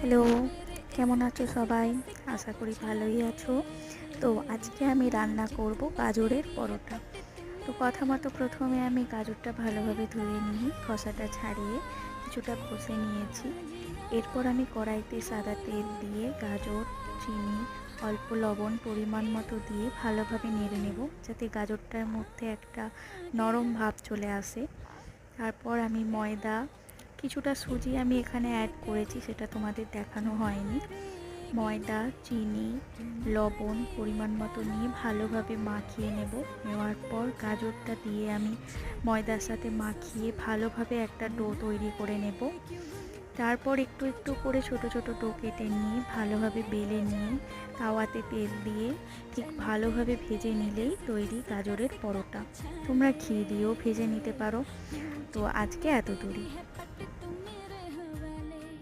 Hello, কেমন আছো সবাই? আশা করি ভালোই আছো। তো আজকে আমি রান্না করব গাজরের পরোটা। তো কথা মতো প্রথমে আমি গাজরটা ভালোভাবে ধুয়ে নিয়ে খোসাটা ছাড়িয়ে কিছুটা ঘষে নিয়েছি। এরপর আমি কড়াইতে সাদা তেল দিয়ে গাজর, চিনি, অল্প লবণ পরিমাণ মতো দিয়ে ভালোভাবে নেড়ে নেব, যাতে গাজরটার মধ্যে একটা নরম ভাব চলে আসে। তারপর আমি ময়দা, কিছুটা সুজি আমি এখানে অ্যাড করেছি, সেটা তোমাদের দেখানো হয়নি। ময়দা, চিনি, লবণ পরিমাণ মতো নিয়ে ভালোভাবে মাখিয়ে নেব। নেওয়ার পর গাজরটা দিয়ে আমি ময়দার সাথে মাখিয়ে ভালোভাবে একটা ডো তৈরি করে নেব। তারপর একটু একটু করে ছোট ছোট ডো কেটে নিয়ে ভালোভাবে বেলে নিয়ে তাওয়াতে তেল দিয়ে ঠিক ভালোভাবে ভেজে নিলেই তৈরি গাজরের পরোটা। তোমরা ঘি দিয়েও ভেজে নিতে পারো। তো আজকে এত দূরই।